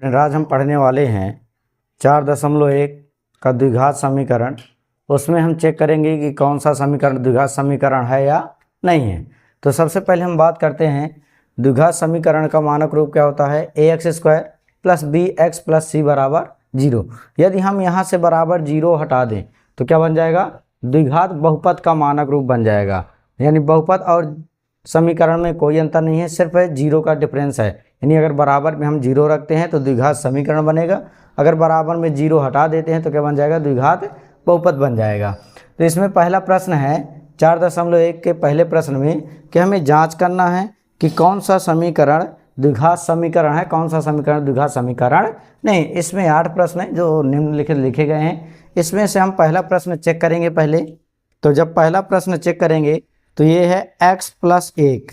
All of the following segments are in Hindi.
आज हम पढ़ने वाले हैं 4.1 का द्विघात समीकरण। उसमें हम चेक करेंगे कि कौन सा समीकरण द्विघात समीकरण है या नहीं है। तो सबसे पहले हम बात करते हैं द्विघात समीकरण का मानक रूप क्या होता है। ax² + bx + c बराबर 0। यदि हम यहाँ से बराबर 0 हटा दें तो क्या बन जाएगा, द्विघात बहुपद का मानक रूप बन जाएगा। यानी बहुपद और समीकरण में कोई अंतर नहीं है, सिर्फ 0 का डिफरेंस है। यानी अगर बराबर में हम 0 रखते हैं तो द्विघात समीकरण बनेगा, अगर बराबर में 0 हटा देते हैं तो क्या बन जाएगा, द्विघात बहुपद बन जाएगा। तो इसमें पहला प्रश्न है 4.1 के पहले प्रश्न में कि हमें जांच करना है कि कौन सा समीकरण द्विघात समीकरण है, कौन सा समीकरण द्विघात समीकरण नहीं। इसमें 8 प्रश्न हैं जो निम्नलिखित लिखे गए हैं। इसमें से हम पहला प्रश्न चेक करेंगे पहले। तो जब पहला प्रश्न चेक करेंगे तो ये है x + 1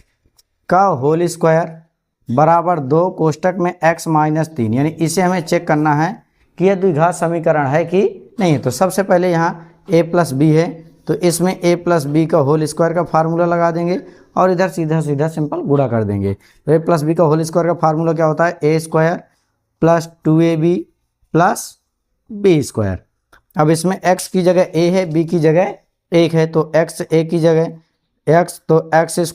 का होल स्क्वायर बराबर 2 कोष्टक में x - 3। यानी इसे हमें चेक करना है कि यह द्विघात समीकरण है कि नहीं। तो सबसे पहले यहाँ a + b है तो इसमें a + b का होल स्क्वायर का फार्मूला लगा देंगे और इधर सीधा सीधा सिंपल गुणा कर देंगे। तो a + b का होल स्क्वायर का फार्मूला क्या होता है, a² + 2ab + b²। अब इसमें x की जगह a है, b की जगह 1 है, तो x a की जगह x तो x²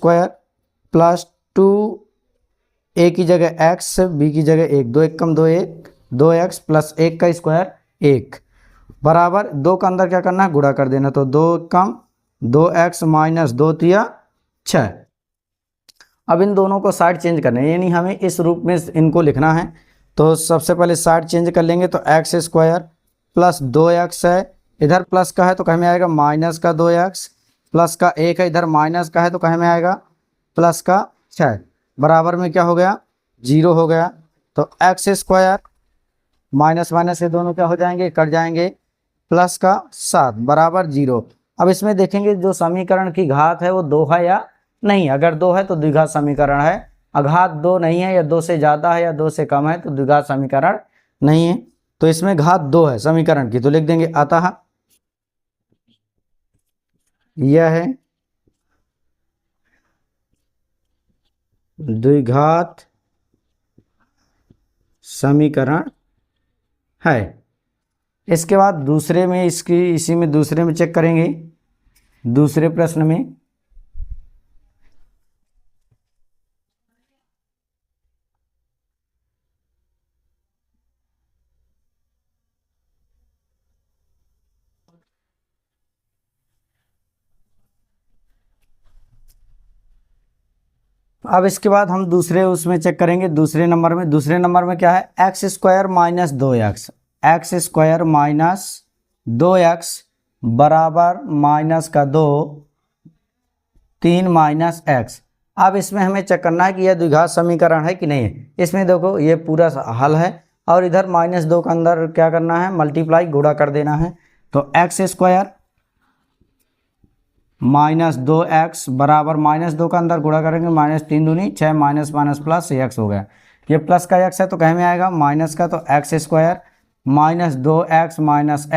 + 2a की जगह x, b की जगह 1, 2 × 2 1, 2x + 1 का स्क्वायर 1 बराबर 2 का अंदर क्या करना है, गुणा कर देना। तो 2 × 2x - 2 × 6। अब इन दोनों को साइड चेंज करना है, यानी हमें इस रूप में इनको लिखना है। तो सबसे पहले साइड चेंज कर लेंगे तो x² + 2x है, इधर प्लस का है तो कहीं में आएगा माइनस का 2x, प्लस का 1 है, इधर माइनस का है तो कहीं में आएगा प्लस का 6 बराबर में क्या हो गया, 0 हो गया। तो x² माइनस माइनस ये दोनों क्या हो जाएंगे, कट जाएंगे, प्लस का 7 बराबर 0। अब इसमें देखेंगे जो समीकरण की घात है वो 2 है या नहीं। अगर 2 है तो द्विघात समीकरण है, अघात 2 नहीं है या 2 से ज़्यादा है या 2 से कम है तो द्विघात समीकरण नहीं है। तो इसमें घात 2 है समीकरण की, तो लिख देंगे अतः यह है द्विघात समीकरण है। इसके बाद दूसरे में इसी में दूसरे में चेक करेंगे। दूसरे प्रश्न में अब इसके बाद हम दूसरे उसमें चेक करेंगे। दूसरे नंबर में क्या है, x² - 2x, x² - 2x बराबर -2 3 - x। अब इसमें हमें चेक करना है कि यह द्विघात समीकरण है कि नहीं है। इसमें देखो ये पूरा हल है और इधर -2 के अंदर क्या करना है, मल्टीप्लाई गुणा कर देना है। तो x² - 2x बराबर -2 का अंदर गुणा करेंगे, -3 दूनी 6 माइनस प्लस x हो गया। ये प्लस का x है तो कहीं में आएगा माइनस का, तो x² - 2x -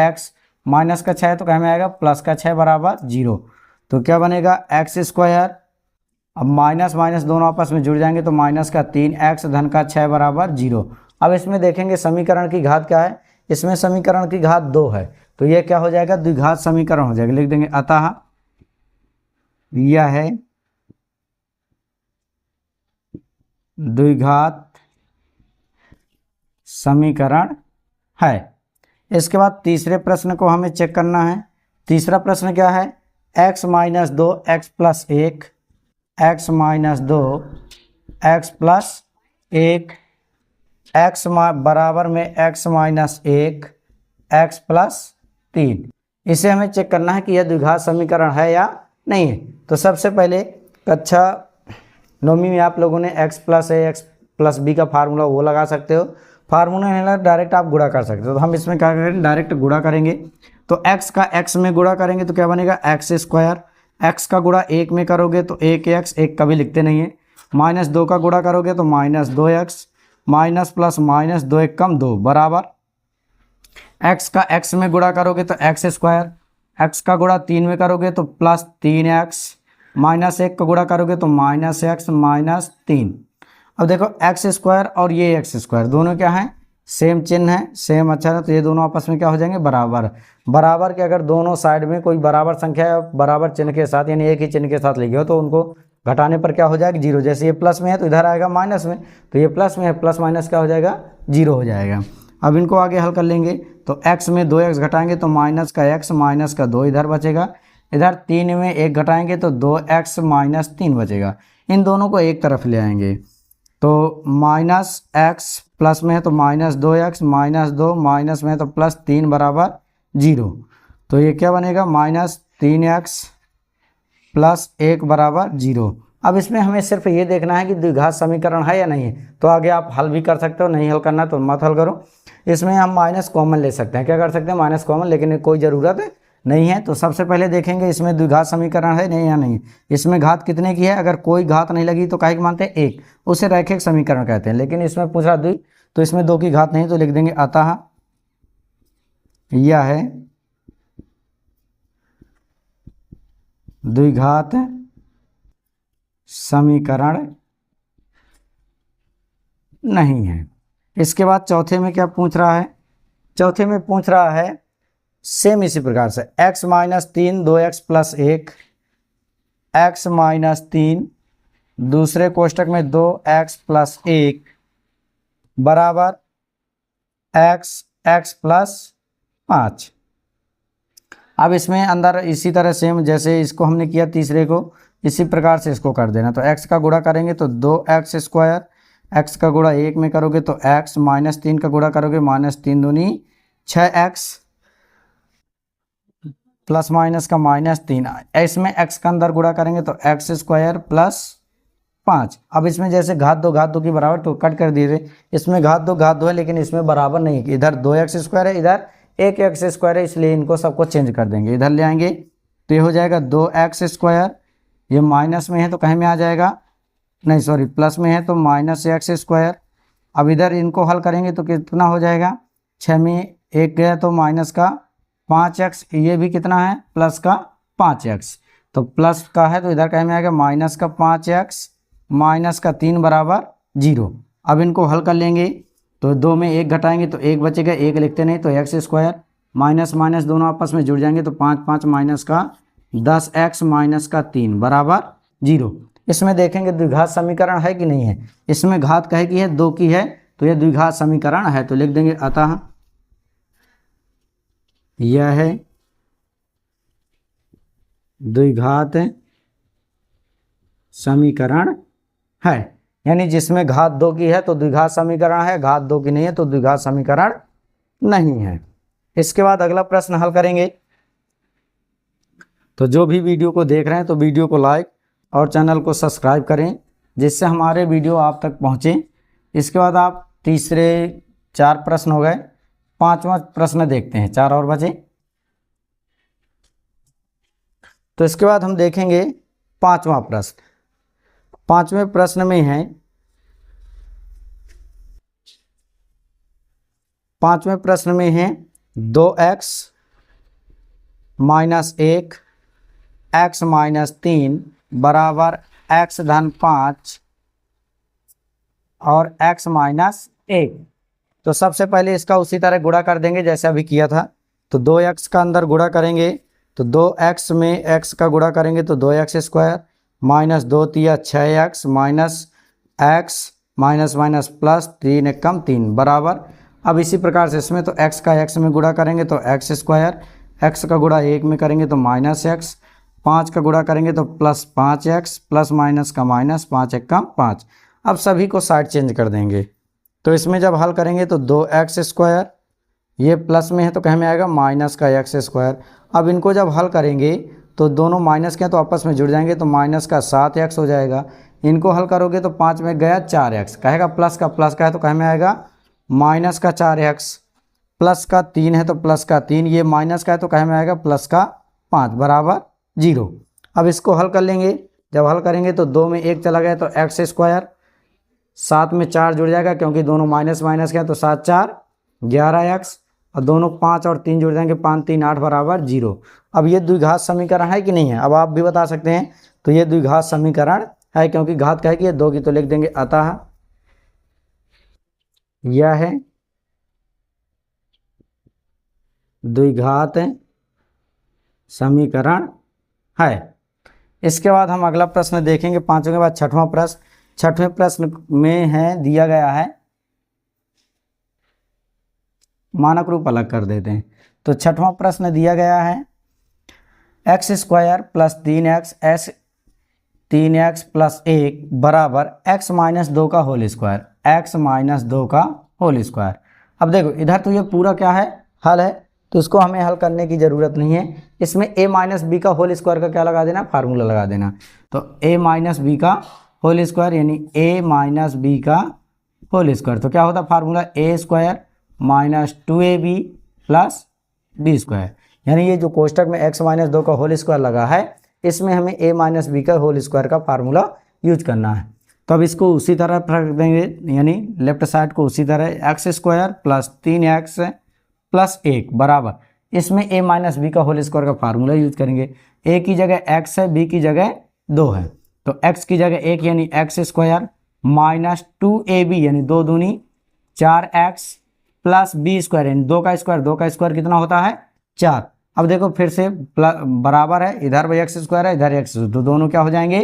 x माइनस का 6 है तो कहीं में आएगा प्लस का 6 बराबर 0। तो क्या बनेगा, x², अब माइनस माइनस दोनों आपस में जुड़ जाएंगे तो माइनस का 3x धन का 6 बराबर 0। अब इसमें देखेंगे समीकरण की घात क्या है, इसमें समीकरण की घात 2 है तो ये क्या हो जाएगा, द्विघात समीकरण हो जाएगा। लिख देंगे अतः यह है द्विघात समीकरण है। इसके बाद तीसरे प्रश्न को हमें चेक करना है। तीसरा प्रश्न क्या है, x - 2 x + 1, x - 2 x + 1, x बराबर में x - 1 x + 3। इसे हमें चेक करना है कि यह द्विघात समीकरण है या नहीं है। तो सबसे पहले कक्षा 9वीं में आप लोगों ने x + a x + b का फार्मूला वो लगा सकते हो, फार्मूला नहीं लगा डायरेक्ट आप गुणा कर सकते हो। तो हम इसमें क्या करेंगे, डायरेक्ट गुणा करेंगे। तो x का x में गुणा करेंगे तो क्या बनेगा, x², x का गुणा 1 में करोगे तो 1x, 1 कभी लिखते नहीं है, -2 का गुणा करोगे तो -2x, माइनस प्लस माइनस 2 1 कम 2 बराबर x का x में गुणा करोगे तो x², x का गुणा 3 में करोगे तो +3x, -1 का गुणा करोगे तो -x -3। अब देखो x² और ये x² दोनों क्या हैं, सेम चिन्ह है, सेम अक्षर है, तो ये दोनों आपस में क्या हो जाएंगे, बराबर। बराबर के अगर दोनों साइड में कोई बराबर संख्या है बराबर चिन्ह के साथ यानी एक ही चिन्ह के साथ लिखी हो तो उनको घटाने पर क्या हो जाएगा, जीरो। जैसे ये प्लस में है तो इधर आएगा माइनस में, तो ये प्लस में है, प्लस माइनस क्या हो जाएगा, जीरो हो जाएगा। अब इनको आगे हल कर लेंगे तो x में 2x घटाएंगे तो माइनस का x माइनस का 2 इधर बचेगा, इधर 3 में 1 घटाएंगे तो 2x माइनस 3 बचेगा। इन दोनों को एक तरफ ले आएंगे तो माइनस x प्लस में है तो माइनस 2x माइनस 2 माइनस में है तो प्लस 3 बराबर 0। तो ये क्या बनेगा, माइनस 3x प्लस 1 बराबर 0। अब इसमें हमें सिर्फ ये देखना है कि द्विघात समीकरण है या नहीं है। तो आगे आप हल भी कर सकते हो, नहीं हल करना तो मत हल करो। इसमें हम माइनस कॉमन ले सकते हैं, क्या कर सकते हैं, माइनस कॉमन, लेकिन कोई ज़रूरत नहीं है। तो सबसे पहले देखेंगे इसमें द्विघात समीकरण है नहीं या नहीं। इसमें घात कितने की है, अगर कोई घात नहीं लगी तो काहे मानते हैं, एक, उसे रैखिक समीकरण कहते हैं। लेकिन इसमें पूछ रहा द्वि, तो इसमें 2 की घात नहीं, तो लिख देंगे अतः यह है द्विघात समीकरण नहीं है। इसके बाद चौथे में क्या पूछ रहा है, चौथे में पूछ रहा है सेम इसी प्रकार से x minus 3 2x plus 1, x minus 3 दूसरे कोष्टक में 2x प्लस 1 बराबर x प्लस 5। अब इसमें अंदर इसी तरह सेम जैसे इसको हमने किया तीसरे को, इसी प्रकार से इसको कर देना। तो x का गुणा करेंगे तो 2x स्क्वायर, x का गुणा 1 में करोगे तो x माइनस 3 का गुणा करोगे माइनस 3 दूनी 6x प्लस माइनस का माइनस 3। इसमें x का अंदर गुणा करेंगे तो x स्क्वायर प्लस 5। अब इसमें जैसे घात दो की बराबर तो कट कर दीजिए, इसमें घात दो है लेकिन इसमें बराबर नहीं, इधर 2x स्क्वायर है इधर 1x स्क्वायर है, इसलिए इनको सबको चेंज कर देंगे, इधर ले आएंगे तो ये हो जाएगा 2x स्क्वायर, ये माइनस में है तो कहीं में आ जाएगा, नहीं सॉरी प्लस में है तो माइनस x स्क्वायर। अब इधर इनको हल करेंगे तो कितना हो जाएगा, 6 में 1 गया तो माइनस का 5x, ये भी कितना है प्लस का 5x, तो प्लस का है तो इधर कहीं में आएगा माइनस का 5x माइनस का 3 बराबर 0। अब इनको हल कर लेंगे तो 2 में 1 घटाएंगे तो 1 बचेगा, 1 लिखते नहीं तो x स्क्वायर माइनस माइनस दोनों आपस में जुड़ जाएंगे तो 5 5 माइनस का 10x माइनस का 3 बराबर 0। इसमें देखेंगे द्विघात समीकरण है कि नहीं है। इसमें घात कहे की है 2 की है तो यह द्विघात समीकरण है, तो लिख देंगे अतः यह है द्विघात समीकरण है, यानी जिसमें घात 2 की है तो द्विघात समीकरण है, घात 2 की नहीं है तो द्विघात समीकरण नहीं है। इसके बाद अगला प्रश्न हल करेंगे। तो जो भी वीडियो को देख रहे हैं तो वीडियो को लाइक और चैनल को सब्सक्राइब करें जिससे हमारे वीडियो आप तक पहुंचे। इसके बाद आप तीसरे 4 प्रश्न हो गए, 5वां प्रश्न देखते हैं, 4 और बचे। तो इसके बाद हम देखेंगे 5वां प्रश्न। 5वें प्रश्न में है, 5वें प्रश्न में है 2x माइनस 1 x माइनस 3 बराबर x धन 5 और x माइनस 1। तो सबसे पहले इसका उसी तरह गुणा कर देंगे जैसे अभी किया था। तो 2x का अंदर गुणा करेंगे तो 2x में x का गुणा करेंगे तो 2x स्क्वायर माइनस 2 तिया 6x minus x minus minus plus 3 एकम 3 बराबर। अब इसी प्रकार से इसमें तो x का x में गुणा करेंगे तो x स्क्वायर, x का गुणा 1 में करेंगे तो माइनस x, 5 का गुणा करेंगे तो प्लस 5x प्लस माइनस का माइनस 5 एकम 5। अब सभी को साइड चेंज कर देंगे तो इसमें जब हल करेंगे तो 2x स्क्वायर, ये प्लस में है तो कहीं में आएगा माइनस का x स्क्वायर। अब इनको जब हल करेंगे तो दोनों माइनस के हैं तो आपस में जुड़ जाएंगे तो माइनस का 7x हो जाएगा। इनको हल करोगे तो 5 में गया 4x, कहेगा प्लस का है तो कहीं में आएगा माइनस का 4x, प्लस का 3 है तो प्लस का 3, ये माइनस का है तो कहीं में आएगा प्लस का 5 बराबर 0। अब इसको हल कर लेंगे, जब हल करेंगे तो 2 में 1 चला गया तो x स्क्वायर, 7 में 4 जुड़ जाएगा क्योंकि दोनों माइनस माइनस के हैं तो 7 4 11x, और दोनों 5 और 3 जुड़ जाएंगे 5 3 8 बराबर 0। अब ये द्विघात समीकरण है कि नहीं है, अब आप भी बता सकते हैं। तो ये द्विघात समीकरण है क्योंकि घात कहे कि ये 2 की, तो लिख देंगे अतः यह है द्विघात समीकरण है। इसके बाद हम अगला प्रश्न देखेंगे, पांचों के बाद छठवां प्रश्न। छठवें प्रश्न में है दिया गया है, मानक रूप अलग कर देते हैं। तो छठवां प्रश्न दिया गया है x square plus 3x 3x plus 1 बराबर x माइनस 2 का होल स्क्वायर, x माइनस 2 का होल स्क्वायर। अब देखो इधर तो ये पूरा क्या है, हल है, तो इसको हमें हल करने की ज़रूरत नहीं है। इसमें a माइनस बी का होल स्क्वायर का क्या लगा देना, फार्मूला लगा देना। तो a माइनस बी का होल स्क्वायर यानी a माइनस बी का होल स्क्वायर, तो क्या होता formula a square minus 2ab plus B square. यानी ये जो कोष्टक में x माइनस 2 का होल स्क्वायर लगा है, इसमें हमें a माइनस बी का होल स्क्वायर का फार्मूला यूज करना है। तो अब इसको उसी तरह रख देंगे, यानी लेफ्ट साइड को उसी तरह x square plus 3x plus 1 बराबर इसमें a माइनस बी का होल स्क्वायर का फार्मूला यूज करेंगे। a की जगह x है, b की जगह 2 है, तो x की जगह 1 यानी एक्स स्क्वायर माइनस 2ab यानी 2 दूनी 4x प्लस बी स्क्वायर यानी 2 का स्क्वायर कितना होता है 4। अब देखो फिर से बराबर है, इधर भी एक्स स्क्वायर है, इधर एक्स, तो दोनों क्या हो जाएंगे,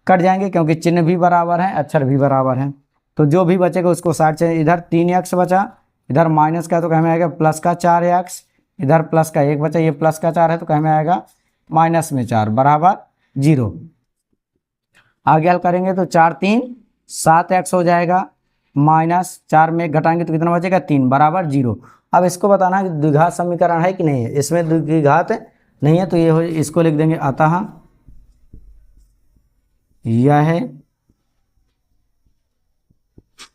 कट जाएंगे, क्योंकि चिन्ह भी बराबर है, अक्षर भी बराबर है। तो जो भी बचेगा उसको साइड से, इधर 3x बचा, इधर माइनस का तो कहीं में आएगा प्लस का 4x, इधर प्लस का 1 बचा, ये प्लस का 4 है तो कहीं में आएगा माइनस में 4 बराबर 0। आगे हल करेंगे तो 4 3 7x हो जाएगा, माइनस 4 में घटाएंगे तो कितना बचेगा 3 बराबर 0। अब इसको बताना है कि द्विघात समीकरण है कि नहीं है, इसमें द्विघात नहीं है तो ये हो, इसको लिख देंगे अतः यह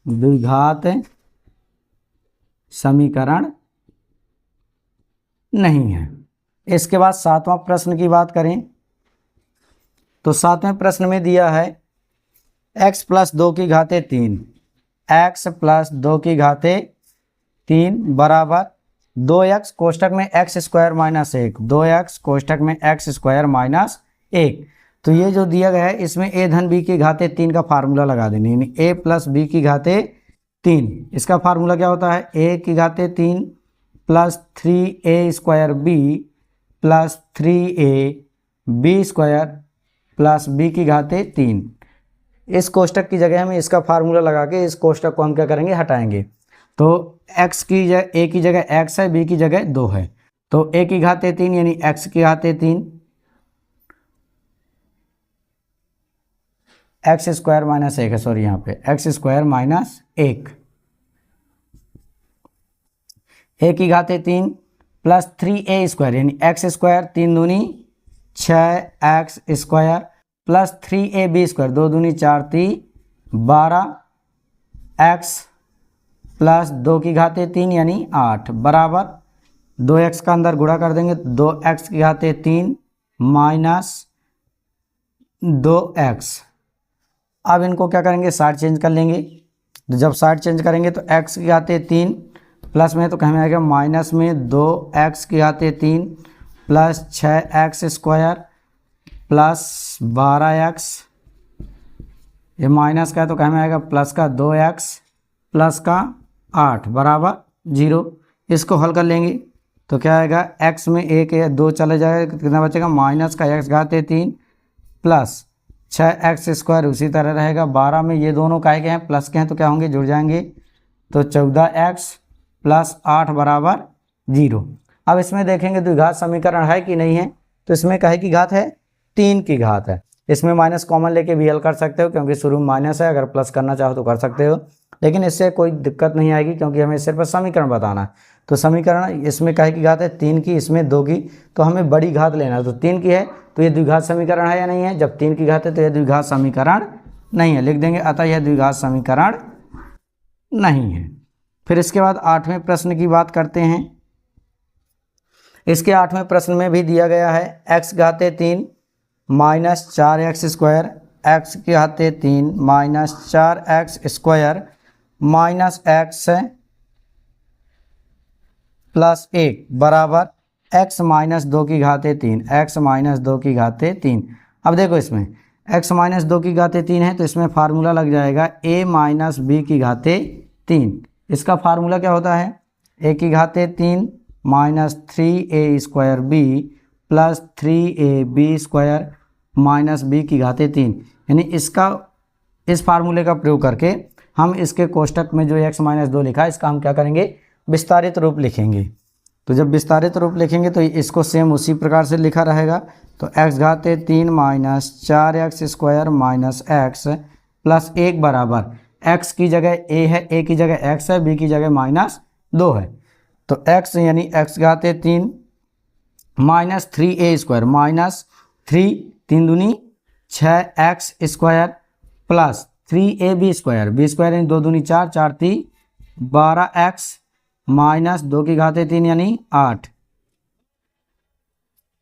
द्विघात समीकरण नहीं है। इसके बाद सातवां प्रश्न की बात करें तो सातवें प्रश्न में दिया है x प्लस 2 की घाते 3, x प्लस 2 की घाते 3 बराबर 2x कोष्टक में x स्क्वायर माइनस 1, 2x कोष्टक में x स्क्वायर माइनस 1। तो ये जो दिया गया है इसमें a धन b की घाते 3 का फार्मूला लगा देंगे, यानी a प्लस b की घाते 3। इसका फार्मूला क्या होता है, a की घाते 3 plus 3a square b plus 3a b square plus b की घाते 3। इस कोष्टक की जगह हम इसका फार्मूला लगा के इस कोष्टक को हम क्या करेंगे, हटाएंगे। तो x की जगह a की जगह x है, b की जगह 2 है, तो a की घाते 3 यानी x की घाते 3 एक्स स्क्वायर माइनस 1 है, सॉरी यहाँ पे एक्स स्क्वायर माइनस 1, a की घाते 3 प्लस 3a स्क्वायर यानी एक्स स्क्वायर 3 दूनी 6x square plus 3ab square 2 दूनी 4 3 12x प्लस 2 की घाते 3 यानी 8 बराबर 2x का अंदर गुणा कर देंगे, 2x की घाते 3 माइनस 2x। अब इनको क्या करेंगे, साइड चेंज कर लेंगे। तो जब साइड चेंज करेंगे तो x की घाते 3 प्लस में तो कहीं में आएगा माइनस में 2x की घाते 3 plus 6x square plus 12x, ये माइनस का है तो कहीं में आएगा प्लस का 2x प्लस का 8 बराबर 0। इसको हल कर लेंगे तो क्या आएगा, x में 1 या 2 चले जाएगा, कितना बचेगा माइनस का x घाते 3 प्लस 6x स्क्वायर उसी तरह रहेगा। 12 में ये दोनों काहे के हैं, प्लस के हैं तो क्या होंगे, जुड़ जाएंगे, तो 14x प्लस 8 बराबर 0। अब इसमें देखेंगे द्विघात समीकरण है कि नहीं है, तो इसमें काहे की घात है, 3 की घात है। इसमें माइनस कॉमन लेके भी हल कर सकते हो, क्योंकि शुरू में माइनस है, अगर प्लस करना चाहो तो कर सकते हो, लेकिन इससे कोई दिक्कत नहीं आएगी क्योंकि हमें सिर्फ समीकरण बताना है। तो समीकरण इसमें काहे की घात है, 3 की, इसमें 2 की, तो हमें बड़ी घात लेना है, तो 3 की है तो ये द्विघात समीकरण है या नहीं है। जब 3 की घात है तो यह द्विघात समीकरण नहीं है, लिख देंगे अतः यह द्विघात समीकरण नहीं है। फिर इसके बाद 8वें प्रश्न की बात करते हैं। इसके 8वें प्रश्न में भी दिया गया है x घाते 3 minus 4x square, x की घाते 3 minus 4x square minus x plus 1 बराबर x माइनस 2 की घाते 3, x माइनस 2 की घाते 3। अब देखो इसमें x माइनस 2 की घाते 3 है तो इसमें फार्मूला लग जाएगा a माइनस b की घाते 3। इसका फार्मूला क्या होता है, a की घाते 3 minus 3a² plus 3ab² minus b की घाते 3, यानी इस फार्मूले का प्रयोग करके हम इसके कोष्टक में जो x माइनस 2 लिखा है इसका हम क्या करेंगे, विस्तारित रूप लिखेंगे। तो जब विस्तारित रूप लिखेंगे तो इसको सेम उसी प्रकार से लिखा रहेगा। तो x घाते 3 minus 4x² minus x plus 1 बराबर x की जगह a है, a की जगह x है, b की जगह माइनस 2 है। तो x यानी x घाते 3 माइनस 3a² माइनस 3 3 दूनी 6x² प्लस 3ab² b² यानी 2 दूनी 4 4 3 12x माइनस 2 की घाते 3 यानी 8।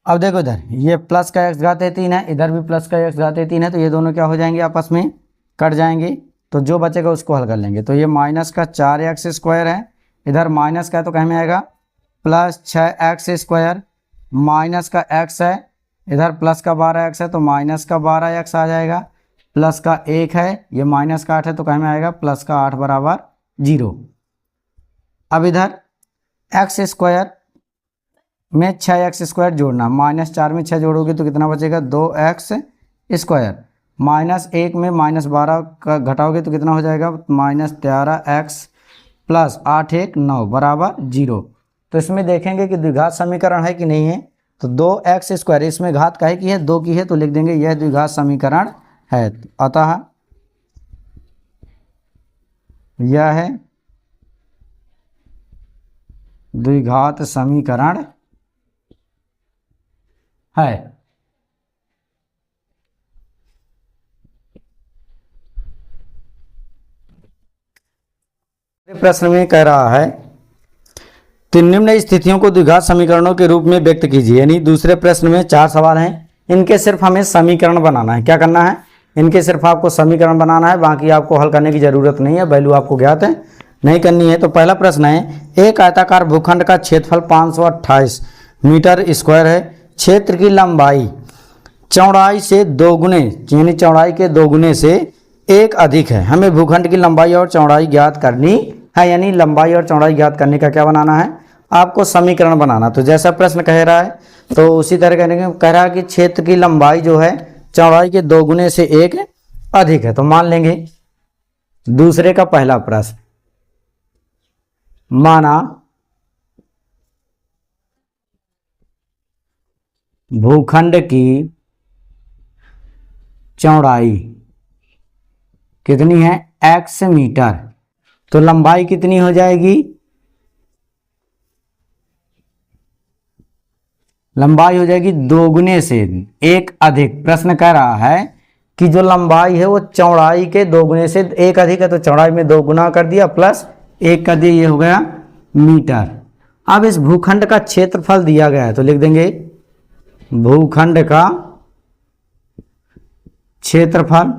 अब देखो इधर ये प्लस का x घाते 3 है, इधर भी प्लस का x घाते 3 है, तो ये दोनों क्या हो जाएंगे, आपस में कट जाएंगे। तो जो बचेगा उसको हल कर लेंगे। तो ये माइनस का 4x² है, इधर माइनस का तो कहीं में आएगा प्लस 6x² माइनस का x है, इधर प्लस का 12x है तो माइनस का 12x आ जाएगा, प्लस का 1 है, ये माइनस का 8 है तो कहीं में आएगा प्लस का 8 बराबर 0। अब इधर x² में 6x² जोड़ना, माइनस 4 में 6 जोड़ोगे तो कितना बचेगा 2x² माइनस 1 में माइनस 12 का घटाओगे तो कितना हो जाएगा माइनस 13x प्लस 8 1 9 बराबर 0। तो इसमें देखेंगे कि द्विघात समीकरण है कि नहीं है। तो 2x², इसमें घात काहे की है, 2 की है, तो लिख देंगे यह द्विघात समीकरण है। अतः यह है द्विघात समीकरण है। प्रश्न में कह रहा है तो निम्न स्थितियों को द्विघात समीकरणों के रूप में व्यक्त कीजिए। यानी दूसरे प्रश्न में 4 सवाल हैं, इनके सिर्फ हमें समीकरण बनाना है। क्या करना है, इनके सिर्फ आपको समीकरण बनाना है, बाकी आपको हल करने की जरूरत नहीं है, वैल्यू आपको ज्ञात है नहीं करनी है। तो पहला प्रश्न है, एक आयताकार भूखंड का क्षेत्रफल 528 मीटर स्क्वायर है, क्षेत्र की लंबाई चौड़ाई से 2 गुने यानी चौड़ाई के 2 गुने से 1 अधिक है। हमें भूखंड की लंबाई और चौड़ाई ज्ञात करनी है, यानी लंबाई और चौड़ाई ज्ञात करने का क्या बनाना है, आपको समीकरण बनाना। तो जैसा प्रश्न कह रहा है तो उसी तरह कह रहा है कि क्षेत्र की लंबाई जो है चौड़ाई के 2 गुने से 1 अधिक है। तो मान लेंगे दूसरे का पहला प्रश्न, माना भूखंड की चौड़ाई कितनी है x मीटर, तो लंबाई कितनी हो जाएगी, लंबाई हो जाएगी 2 गुने से 1 अधिक। प्रश्न कह रहा है कि जो लंबाई है वो चौड़ाई के 2 गुने से 1 अधिक है, तो चौड़ाई में 2 गुना कर दिया प्लस 1 कर दिया, ये हो गया मीटर। अब इस भूखंड का क्षेत्रफल दिया गया है तो लिख देंगे भूखंड का क्षेत्रफल।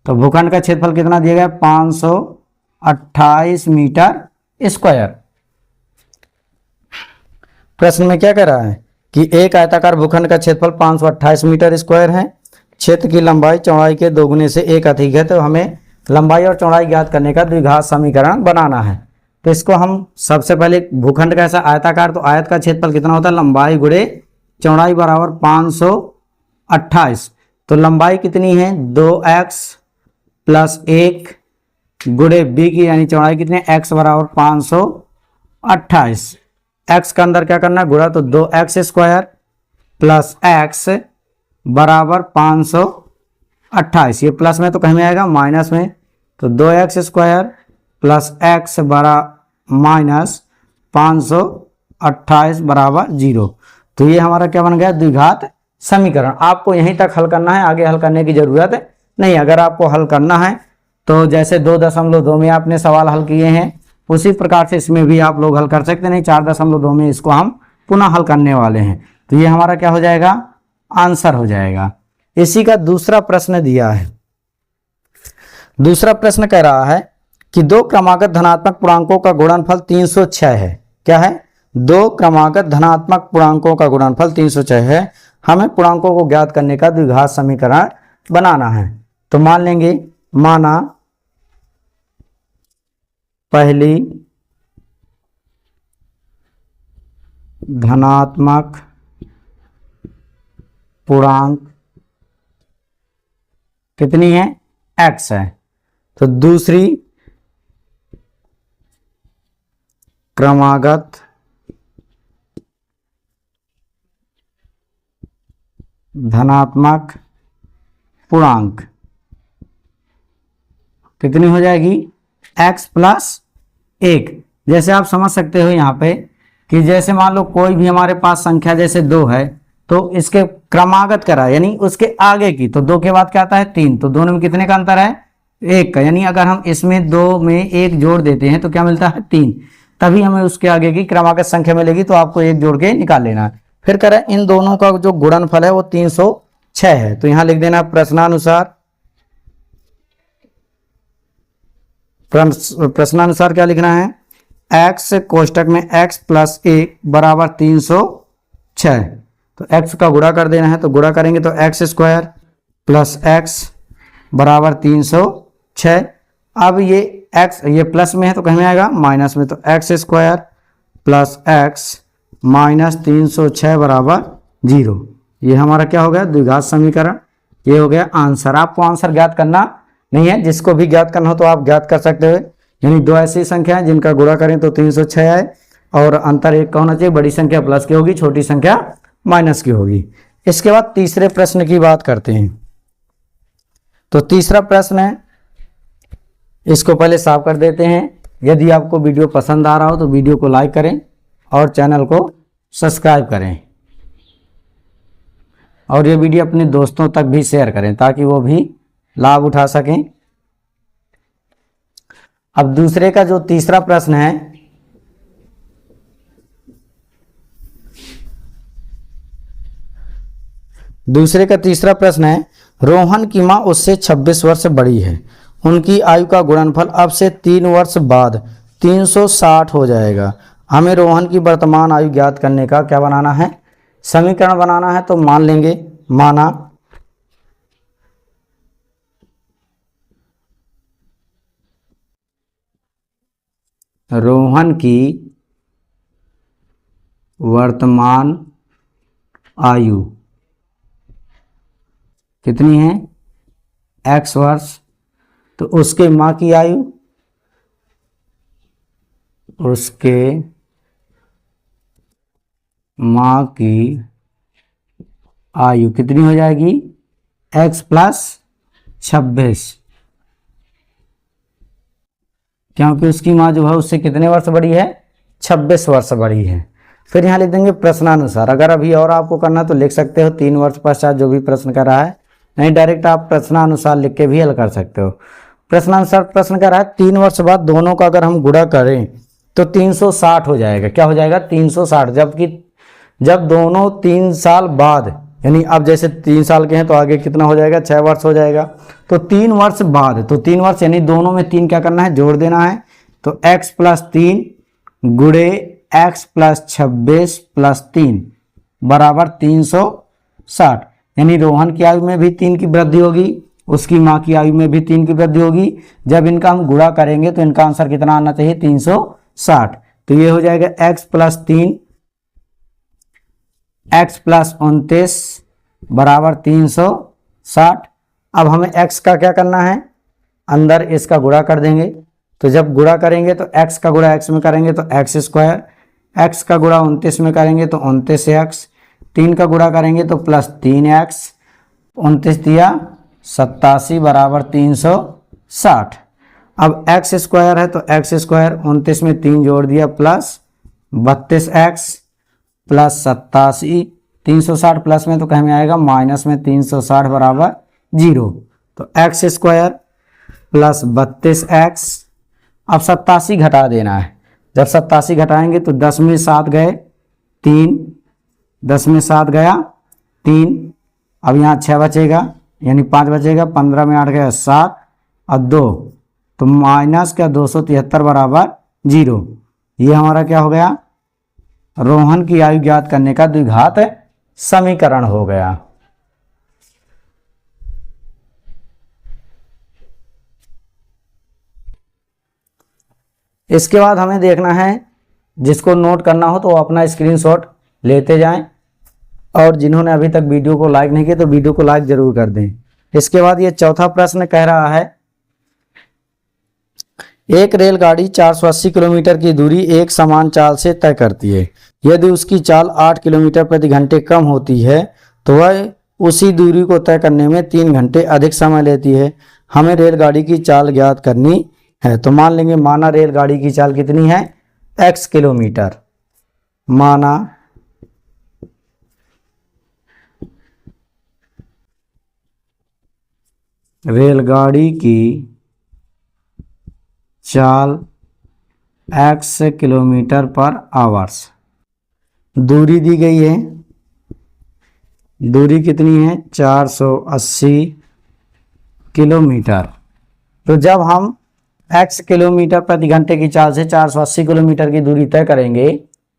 तो भूखंड का क्षेत्रफल कितना दिया गया 528 मीटर स्क्वायर। प्रश्न में क्या कह रहा है कि एक आयताकार भूखंड का क्षेत्रफल 528 मीटर स्क्वायर है, क्षेत्र की लंबाई चौड़ाई के 2 गुने से 1 अधिक है। तो हमें लंबाई और चौड़ाई ज्ञात करने का द्विघात समीकरण बनाना है। तो इसको हम सबसे पहले भूखंड का ऐसा आयताकार, तो आयत का क्षेत्रफल कितना होता है लंबाई गुणे चौड़ाई बराबर 528। तो लंबाई कितनी है 2x प्लस 1 गुणे b की यानी चौड़ाई कितनी है x बराबर 528। x का अंदर क्या करना है गुणा, तो 2x² प्लस x बराबर 528। ये प्लस में तो कहीं में आएगा माइनस में, तो 2x² प्लस x बरा माइनस 528 बराबर 0। तो ये हमारा क्या बन गया द्विघात समीकरण। आपको यहीं तक हल करना है, आगे हल करने की जरूरत नहीं। अगर आपको हल करना है तो जैसे 2.2 में आपने सवाल हल किए हैं उसी प्रकार से इसमें भी आप लोग हल कर सकते नहीं। 4.2 में इसको हम पुनः हल करने वाले हैं। तो ये हमारा क्या हो जाएगा आंसर हो जाएगा। इसी का दूसरा प्रश्न दिया है। दूसरा प्रश्न कह रहा है कि 2 क्रमागत धनात्मक पूर्णांकों का गुणनफल 306 है। क्या है 2 क्रमागत धनात्मक पूर्णांकों का गुणनफल 306 है। हमें पूर्णांकों को ज्ञात करने का द्विघात समीकरण बनाना है। तो मान लेंगे, माना पहली धनात्मक पूर्णांक कितनी है, x है। तो दूसरी क्रमागत धनात्मक पूर्णांक कितनी हो जाएगी, x प्लस 1। जैसे आप समझ सकते हो यहाँ पे कि जैसे मान लो कोई भी हमारे पास संख्या जैसे 2 है, तो इसके क्रमागत करा यानी उसके आगे की, तो 2 के बाद क्या आता है 3, तो दोनों में कितने का अंतर है, 1 का। यानी अगर हम इसमें 2 में 1 जोड़ देते हैं तो क्या मिलता है 3, तभी हमें उसके आगे की क्रमागत संख्या मिलेगी। तो आपको 1 जोड़ के निकाल लेना है। फिर कह रहा है इन दोनों का जो गुणनफल है वो 306 है। तो यहां लिख देना प्रश्नानुसार, प्रश्नानुसार क्या लिखना है, x कोष्टक में x प्लस 1 बराबर 306। तो x का गुणा कर देना है, तो गुणा करेंगे तो x स्क्वायर प्लस x बराबर 306। अब ये x ये प्लस में है तो कहीं में आएगा माइनस में, तो x square plus x minus 306 बराबर 0। ये हमारा क्या हो गया, द्विघात समीकरण। ये हो गया आंसर। आपको आंसर ज्ञात करना नहीं है, जिसको भी ज्ञात करना हो तो आप ज्ञात कर सकते हो। यानी 2 ऐसी संख्या है जिनका गुणा करें तो 306 आए, और अंतर 1 का होना चाहिए। बड़ी संख्या प्लस की होगी, छोटी संख्या माइनस की होगी। इसके बाद तीसरे प्रश्न की बात करते हैं। तो तीसरा प्रश्न है, इसको पहले साफ कर देते हैं। यदि आपको वीडियो पसंद आ रहा हो तो वीडियो को लाइक करें और चैनल को सब्सक्राइब करें, और ये वीडियो अपने दोस्तों तक भी शेयर करें ताकि वो भी लाभ उठा सकें। अब दूसरे का जो तीसरा प्रश्न है, दूसरे का तीसरा प्रश्न है, रोहन की मां उससे 26 वर्ष बड़ी है। उनकी आयु का गुणनफल अब से 3 वर्ष बाद 360 हो जाएगा। हमें रोहन की वर्तमान आयु ज्ञात करने का क्या बनाना है, समीकरण बनाना है। तो मान लेंगे, माना रोहन की वर्तमान आयु कितनी है, x वर्ष। तो उसके मां की आयु, उसके मां की आयु कितनी हो जाएगी, x प्लस 26, क्योंकि उसकी मां जो है उससे कितने वर्ष बड़ी है, 26 वर्ष बड़ी है। फिर यहाँ लिख देंगे प्रश्नानुसार। अगर अभी और आपको करना तो लिख सकते हो 3 वर्ष पश्चात जो भी प्रश्न कर रहा है, नहीं डायरेक्ट आप प्रश्नानुसार लिख के भी हल कर सकते हो। प्रश्नानुसार प्रश्न कर रहा है 3 वर्ष बाद दोनों का अगर हम गुणा करें तो 360 हो जाएगा। क्या हो जाएगा, 360। जबकि जब दोनों 3 साल बाद, यानी अब जैसे 3 साल के हैं तो आगे कितना हो जाएगा, 6 वर्ष हो जाएगा। तो 3 वर्ष बाद, तो 3 वर्ष यानी दोनों में 3 क्या करना है, जोड़ देना है। तो x प्लस 3 गुणे x प्लस 26 प्लस 3 बराबर 360। यानी रोहन की आयु में भी 3 की वृद्धि होगी, उसकी मां की आयु में भी 3 की वृद्धि होगी। जब इनका हम गुणा करेंगे तो इनका आंसर कितना आना चाहिए, 360। तो ये हो जाएगा x प्लस 3 x प्लस 29 बराबर 360। अब हमें x का क्या करना है, अंदर इसका गुणा कर देंगे। तो जब गुणा करेंगे तो x का गुणा x में करेंगे तो x स्क्वायर, x का गुणा 29 में करेंगे तो 29x, 3 का गुणा करेंगे तो प्लस 3x, 29 दिया 87 बराबर 360। अब x स्क्वायर है तो x स्क्वायर 29 में 3 जोड़ दिया प्लस 32x प्लस 87, 360 प्लस में तो कहीं में आएगा माइनस में 360 बराबर 0। तो x स्क्वायर प्लस 32x, अब 87 घटा देना है। जब 87 घटाएंगे तो 10 में 7 गए 3, 10 में 7 गया 3, अब यहाँ 6 बचेगा यानी 5 बचेगा, 15 में 8 गया 7 और 2, तो माइनस का 273 बराबर 0। ये हमारा क्या हो गया, रोहन की आयु ज्ञात करने का द्विघात समीकरण हो गया। इसके बाद हमें देखना है, जिसको नोट करना हो तो अपना स्क्रीनशॉट लेते जाएं। और जिन्होंने अभी तक वीडियो को लाइक नहीं किया तो वीडियो को लाइक जरूर कर दें। इसके बाद ये चौथा प्रश्न कह रहा है, एक रेलगाड़ी 480 किलोमीटर की दूरी एक समान चाल से तय करती है। यदि उसकी चाल 8 किलोमीटर प्रति घंटे कम होती है तो वह उसी दूरी को तय करने में 3 घंटे अधिक समय लेती है। हमें रेलगाड़ी की चाल ज्ञात करनी है। तो मान लेंगे, माना रेलगाड़ी की चाल कितनी है, x किलोमीटर। माना रेलगाड़ी की चाल x किलोमीटर पर आवर्स। दूरी दी गई है, दूरी कितनी है, 480 किलोमीटर। तो जब हम x किलोमीटर प्रति घंटे की चाल से 480 किलोमीटर की दूरी तय करेंगे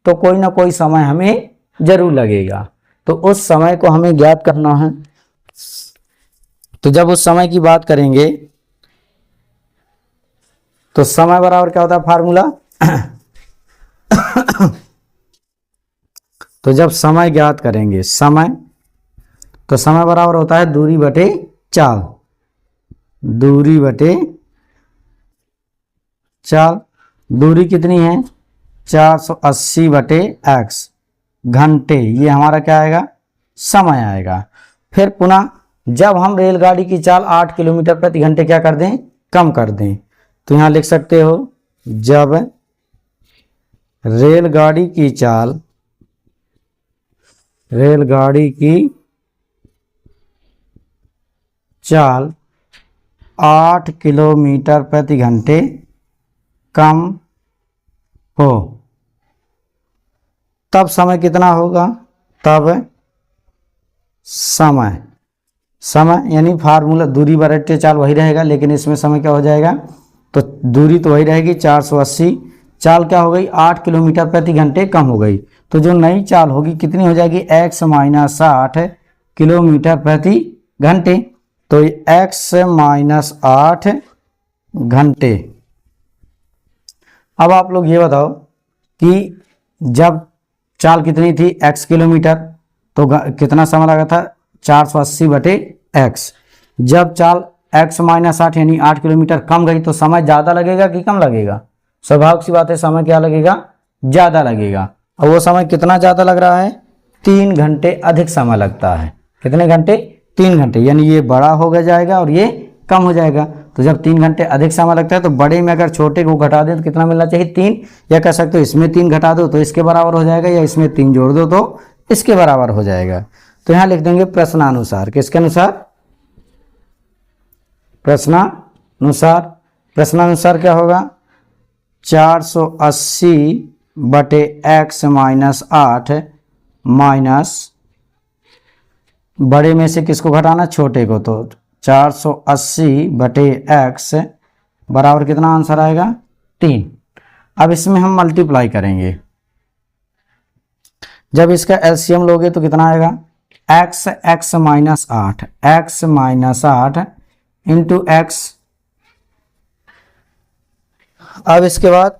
तो कोई ना कोई समय हमें जरूर लगेगा। तो उस समय को हमें ज्ञात करना है। तो जब उस समय की बात करेंगे तो समय बराबर क्या होता है, फार्मूला तो जब समय ज्ञात करेंगे, समय, तो समय बराबर होता है दूरी बटे चाल। दूरी बटे चाल, दूरी कितनी है, 480 बटे x घंटे, ये हमारा क्या आएगा, समय आएगा। फिर पुनः जब हम रेलगाड़ी की चाल 8 किलोमीटर प्रति घंटे क्या कर दें, कम कर दें, तो यहां लिख सकते हो, जब रेलगाड़ी की चाल 8 किलोमीटर प्रति घंटे कम हो, तब समय कितना होगा, तब समय यानी फार्मूला दूरी बराबर चाल वही रहेगा, लेकिन इसमें समय क्या हो जाएगा, तो दूरी तो वही रहेगी 480, चाल क्या हो गई, 8 किलोमीटर प्रति घंटे कम हो गई। तो जो नई चाल होगी कितनी हो जाएगी, x माइनस 8 किलोमीटर प्रति घंटे। तो x माइनस 8 घंटे। अब आप लोग ये बताओ कि जब चाल कितनी थी, x किलोमीटर, तो कितना समय लगा था, 480 बटे x। जब चाल x माइनस 8 यानी 8 किलोमीटर कम गई तो समय ज़्यादा लगेगा कि कम लगेगा, स्वाभाविक सी बात है, समय क्या लगेगा, ज़्यादा लगेगा। और वो समय कितना ज़्यादा लग रहा है, 3 घंटे अधिक समय लगता है। कितने घंटे, 3 घंटे, यानी ये बड़ा हो जाएगा और ये कम हो जाएगा। तो जब 3 घंटे अधिक समय लगता है तो बड़े में अगर छोटे को घटा दें तो कितना मिलना चाहिए, 3, या कह सकते हो इसमें 3 घटा दो तो इसके बराबर हो जाएगा, या इसमें 3 जोड़ दो तो इसके बराबर हो जाएगा। तो यहाँ लिख देंगे प्रश्नानुसार। किसके अनुसार, प्रश्नानुसार। प्रश्नानुसार क्या होगा, 480 बटे x माइनस 8 माइनस बड़े में से किसको घटाना, छोटे को, तो 480 बटे x बराबर कितना आंसर आएगा, 3। अब इसमें हम मल्टीप्लाई करेंगे। जब इसका एलसीएम लोगे तो कितना आएगा, x minus 8, x minus 8 into x। अब इसके बाद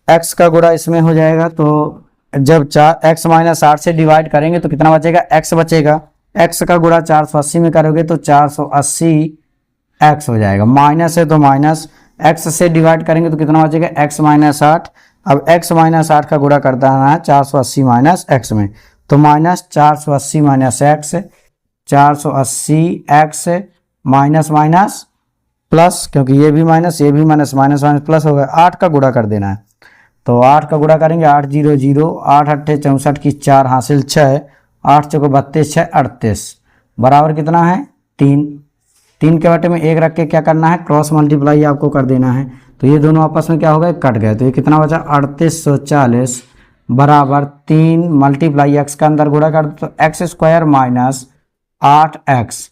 x का गुणा इसमें हो जाएगा, तो जब x माइनस 8 से डिवाइड करेंगे तो कितना बचेगा, x बचेगा। x का गुणा 480 में करोगे तो 480 x हो जाएगा, माइनस है तो माइनस, x से डिवाइड करेंगे तो कितना बचेगा, x माइनस 8। अब x माइनस 8 का गुणा करता है 480 माइनस x में, तो minus 480 minus x, 480 x minus minus plus, क्योंकि ये भी माइनस ये भी माइनस, माइनस माइनस प्लस हो गया। 8 का गुणा कर देना है, तो 8 का गुणा करेंगे, 8 0 0, 8 8 64 की 4 हासिल 6, 8 चौको 32, 6 38 बराबर कितना है, 3। 3 के बटे में 1 रख के क्या करना है, क्रॉस मल्टीप्लाई आपको कर देना है। तो ये दोनों आपस में क्या हो गए, कट गए। तो ये कितना बचा, 3840 बराबर 3 मल्टीप्लाई x का अंदर गुणा कर तो एक्स स्क्वायर माइनस 8x,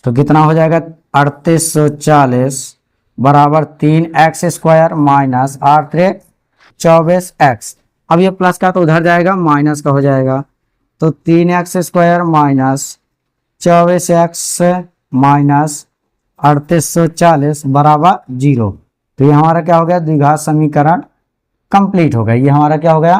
तो कितना हो जाएगा, 3840 बराबर 3x स्क्वायर माइनस 8 24x। अब ये प्लस का तो उधर जाएगा, माइनस का हो जाएगा, तो 3x square minus 24x minus 3840 बराबर 0। तो ये हमारा क्या हो गया, द्विघात समीकरण कंप्लीट हो गया। ये हमारा क्या हो गया,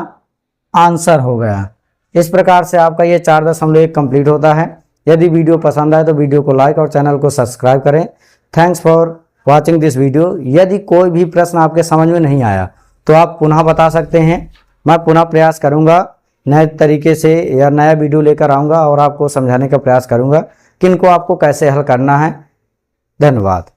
आंसर हो गया। इस प्रकार से आपका ये 4.1 कंप्लीट होता है। यदि वीडियो पसंद आए तो वीडियो को लाइक और चैनल को सब्सक्राइब करें। Thanks for watching this video. यदि कोई भी प्रश्न आपके समझ में नहीं आया तो आप पुनः बता सकते हैं, मैं पुनः प्रयास करूंगा, नए तरीके से या नया वीडियो लेकर आऊँगा और आपको समझाने का प्रयास करूँगा कि इनको आपको कैसे हल करना है। धन्यवाद।